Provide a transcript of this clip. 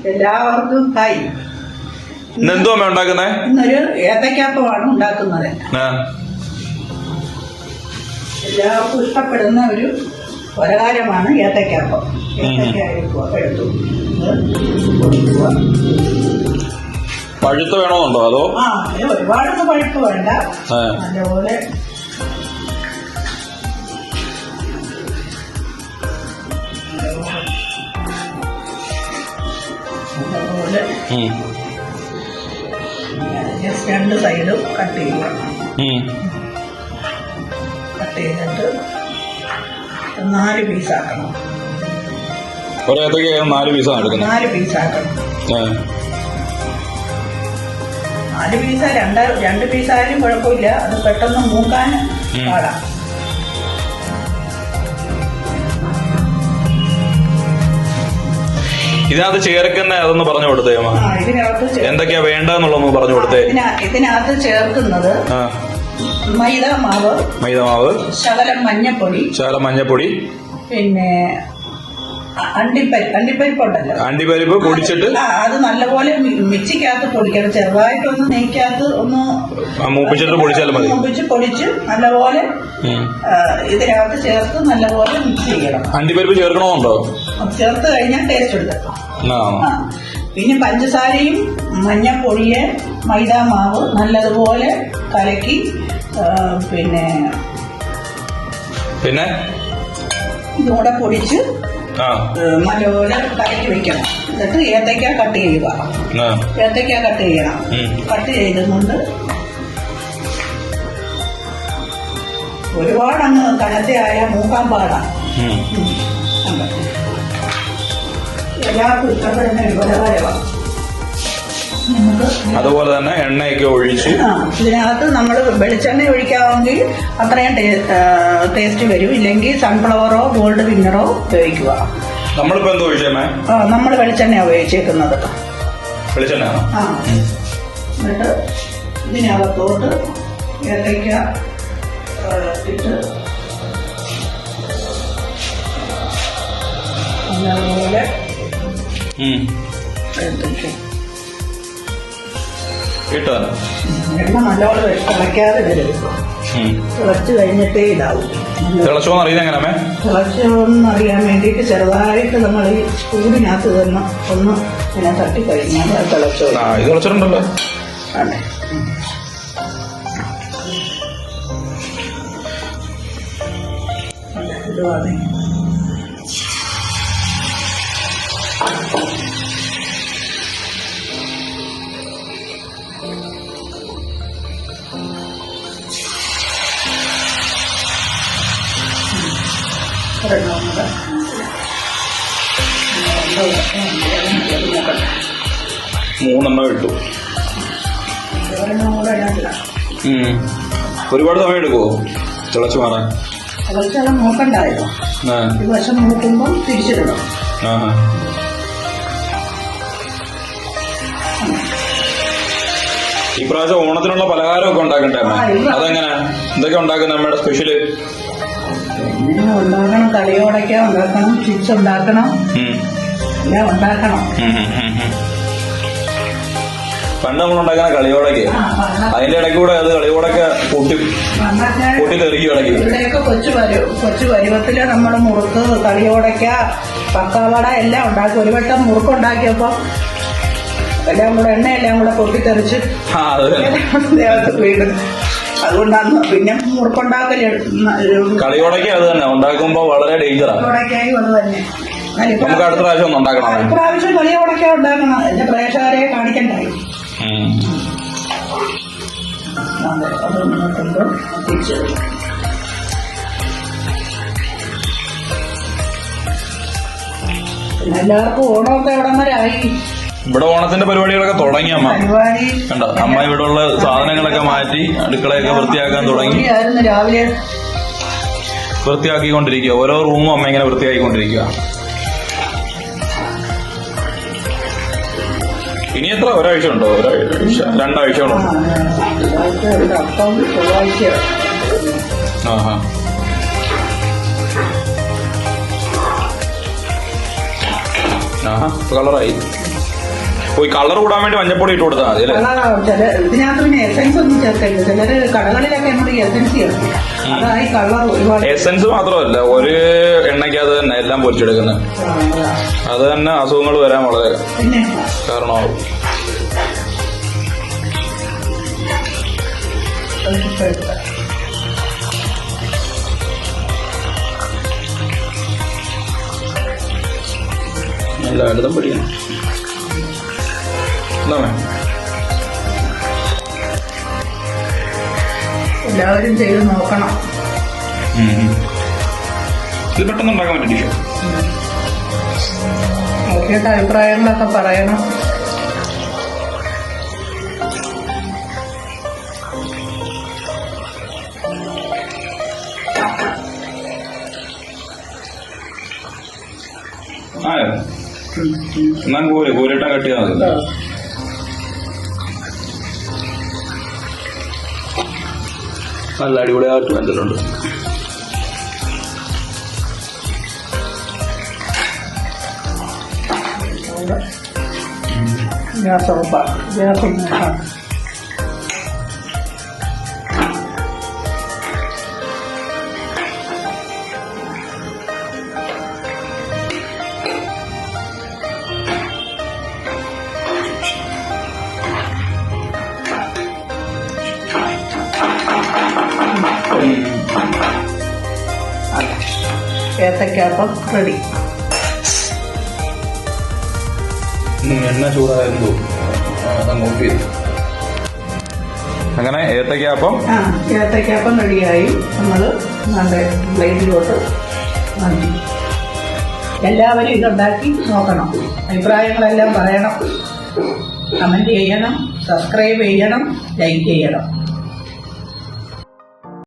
എല്ലാവർക്കും ഹായ്. ഇന്നെന്തോ അമ്മ ഉണ്ടാക്കുന്നേ? ഇന്നൊരു ഏത്തക്കാപ്പമാണ് ഉണ്ടാക്കുന്നത്. എല്ലാവർക്കും ഇഷ്ടപ്പെടുന്ന ഒരു പലഹാരമാണ് ഏത്തക്കാപ്പം. ഏത്തക്ക എടുത്തു പഴുത്ത് വേണമെന്നുണ്ടോ അതോ? ഒരുപാടൊന്നും പഴുപ്പ് വേണ്ട, നല്ലപോലെ ജസ്റ്റ് രണ്ട് സൈഡും കട്ട് ചെയ്യുക. കട്ട് ചെയ്തിട്ട് 4 പീസാക്കണം. 4 പീസാണ് എടുക്കുന്നത്. 4 പീസാക്കണം. 4 പീസ 2 പീസായാലും കുഴപ്പമില്ല. അത് പെട്ടെന്ന് മൂക്കാൻ പാടാം. ഇതിനകത്ത് ചേർക്കുന്ന അതൊന്ന് പറഞ്ഞു കൊടുത്തേ. എന്തൊക്കെയാ വേണ്ടെന്നുള്ളതൊന്ന് പറഞ്ഞു കൊടുത്തേ. ഇതിനകത്ത് ചേർക്കുന്നത് മൈദമാവ്, ശകലം മഞ്ഞപ്പൊടി, പിന്നെ അണ്ടിപ്പരിപ്പ് ഉണ്ടല്ലോ, അണ്ടിപ്പരിപ്പ് പൊടിച്ചിട്ട് അത് നല്ലപോലെ മിക്സിക്കകത്ത് പൊടിക്കണം. ചെറുതായിട്ടൊന്ന് നെയ്ക്കകത്ത് ഒന്ന് മൂപ്പിച്ചിട്ട് പൊടിച്ചാലും മതി. പൊടിച്ച് നല്ലപോലെ ഇതിനകത്ത് ചേർത്ത് നല്ലപോലെ മിക്സ് ചെയ്യണം. അണ്ടിപ്പരിപ്പ് ചേർക്കണമെന്നുണ്ടോ? ചേർത്ത് കഴിഞ്ഞാൽ ടേസ്റ്റ് ഉണ്ട്. പിന്നെ പഞ്ചസാരയും മഞ്ഞപ്പൊടിയെ മൈദാമാവ് നല്ലതുപോലെ കലക്കി പിന്നെ ഇതുകൂടെ പൊടിച്ച് നല്ലപോലെ കലക്കി വെക്കണം. എന്നിട്ട് ഏത്തക്ക കട്ട് ചെയ്യണം. കട്ട് ചെയ്തുകൊണ്ട് ഒരുപാട് അങ്ങ് കനത്തയായ മൂക്കാൻ പാടാം. എല്ലാവർക്കും ഇഷ്ടപ്പെടുന്ന ഒരു പലഹാരമാണ്. അതുപോലെ തന്നെ എണ്ണയൊക്കെ ഒഴിച്ച് ഇതിനകത്ത് നമ്മൾ വെളിച്ചെണ്ണ ഒഴിക്കാമെങ്കിൽ അത്രയും ടേസ്റ്റ് വരും. ഇല്ലെങ്കിൽ സൺഫ്ലവറോ ഗോൾഡ് വിന്നറോ ഉപയോഗിക്കുക. നമ്മളിപ്പോ എന്തോ ഒഴിച്ചേ? നമ്മൾ വെളിച്ചെണ്ണ ഉപയോഗിച്ചേക്കുന്നത്. എന്നിട്ട് ഇതിനകത്തോട്ട് ഏത്തയ്ക്ക ഇട്ട് നല്ലപോലെ എണ്ണ നല്ലപോലെ തിളയ്ക്കാതെ വരും. തിളച്ച് കഴിഞ്ഞിട്ടേ ഇതാവും. തിളച്ചോന്നറിയാൻ വേണ്ടിയിട്ട് ചെറുതായിട്ട് നമ്മൾ ഈ സ്പൂണിനകത്ത് തന്നെ ഒന്ന് ഇങ്ങനെ തട്ടി കഴിഞ്ഞാൽ അത് തിളച്ചോണ്ടല്ലോ. അതെ, ഇതുവാണ്. മൂന്നെണ്ണം ഇട്ടു. ഒരുപാട് സമയം എടുക്കുവോ തിളച്ചു മാറാൻ? തിളച്ചാലും മൂക്കണ്ടായോ? ഈ വശം മൂക്കുമ്പോൾ തിരിച്ചിടണം. ഈ പ്രാവശ്യം ഓണത്തിനുള്ള പലഹാരമൊക്കെ ഉണ്ടാക്കണ്ടേ? അതെങ്ങനെ, എന്തൊക്കെ ഉണ്ടാക്കുന്ന നമ്മുടെ സ്പെഷ്യല്? ഉണ്ടാക്കണം, കളിയോടൊക്കെ ഉണ്ടാക്കണം, ചിപ്സ് ഉണ്ടാക്കണം, എല്ലാം ഉണ്ടാക്കണം. പണ്ട് നമ്മൾ ഉണ്ടാക്കുന്ന കളിയോടൊക്കെ അതിന്റെ ഇടയ്ക്ക് കൂടെ അത് കളിയോടൊക്കെ പൊട്ടി തെറിക്കും ഇടയ്ക്ക്. ഇവിടെയൊക്കെ കൊച്ചു പരുവത്തില് നമ്മൾ മുറുക്ക്, കളിയോടൊക്ക, പക്കാവട എല്ലാം ഉണ്ടാക്കും. ഒരു വട്ടം മുറുക്കുണ്ടാക്കിയപ്പോ എല്ലാം കൂടെ എണ്ണയെല്ലാം കൂടെ പൊട്ടിത്തെറിച്ച് വീട്. അതുകൊണ്ടാണ് പിന്നെ മുറുക്കുണ്ടാക്കല്. കളിയോടൊക്കെ അത് തന്നെ ഉണ്ടാക്കുമ്പോ വളരെ ഡേഞ്ചറാണ്. കളിയോടൊക്കെയായി അത് തന്നെ. നമുക്ക് അടുത്ത പ്രാവശ്യം ഒന്ന് ഉണ്ടാക്കണം. ഇപ്രാവശ്യം കളിയോടൊക്കെ ഉണ്ടാക്കണം. എന്റെ പ്രേക്ഷകരെ കാണിക്കണ്ടായി. എല്ലാവർക്കും ഓണമൊക്കെ എവിടം വരെ ആയി? ഇവിടെ ഓണത്തിന്റെ പരിപാടികളൊക്കെ തുടങ്ങി. കണ്ടോ, അമ്മ ഇവിടെ ഉള്ള സാധനങ്ങളൊക്കെ മാറ്റി അടുക്കളയൊക്കെ വൃത്തിയാക്കാൻ തുടങ്ങി. രാവിലെ വൃത്തിയാക്കിക്കൊണ്ടിരിക്കുക. ഓരോ റൂമും അമ്മ ഇങ്ങനെ വൃത്തിയാക്കിക്കൊണ്ടിരിക്കുക. ഇനി എത്ര, ഒരാഴ്ച ഉണ്ടോ? 2 ആഴ്ചകളോ? കളറായി. പോയി കളർ കൂടാൻ വേണ്ടി മഞ്ഞപ്പൊടി ഇട്ട് കൊടുത്താൽ മതി അല്ലേ? ചില ഇതിനകത്ത് പിന്നെ എസൻസ് ഒന്നും ചേർക്കരുത്. ചിലര് കടകളിലൊക്കെ നമ്മുടെ എസൻസ് ചേർക്കും. അതായി കളർ ഒരുപാട്. എസൻസ് മാത്രമല്ല, ഒരു എണ്ണയ്ക്കകത്ത് തന്നെ എല്ലാം പൊരിച്ചെടുക്കുന്നത്. അത് തന്നെ അസുഖങ്ങൾ വരാൻ വളരെ കാരണമാകും. എല്ലായിടത്തും പിടിക്കണം. എല്ലാവരും ചെയ്ത് നോക്കണം. ഇത് പെട്ടെന്ന് ഉണ്ടാക്കാൻ പറ്റില്ല. നോക്കിയിട്ട് അഭിപ്രായങ്ങളൊക്കെ പറയണം. എന്നാ കോരിട്ടാ കട്ട് ചെയ്താൽ മതി. നല്ല അടിപൊളിയായിട്ട് വെച്ചിട്ടുണ്ട്. ഗ്യാസ് ഉറപ്പാണ്. ഗ്യാസ് ഏത്തയ്ക്കാപ്പം റെഡി. എണ്ണ ചൂടായിരുന്നു നോക്കി. അങ്ങനെ ഏത്തയ്ക്കാപ്പം റെഡിയായി. നമ്മൾ നമ്മുടെ പ്ലേറ്റിലോട്ട് മാറ്റി. എല്ലാവരും ഇതുണ്ടാക്കി നോക്കണം. അഭിപ്രായങ്ങളെല്ലാം പറയണം. കമന്റ് ചെയ്യണം, സബ്സ്ക്രൈബ് ചെയ്യണം, ലൈക്ക് ചെയ്യണം.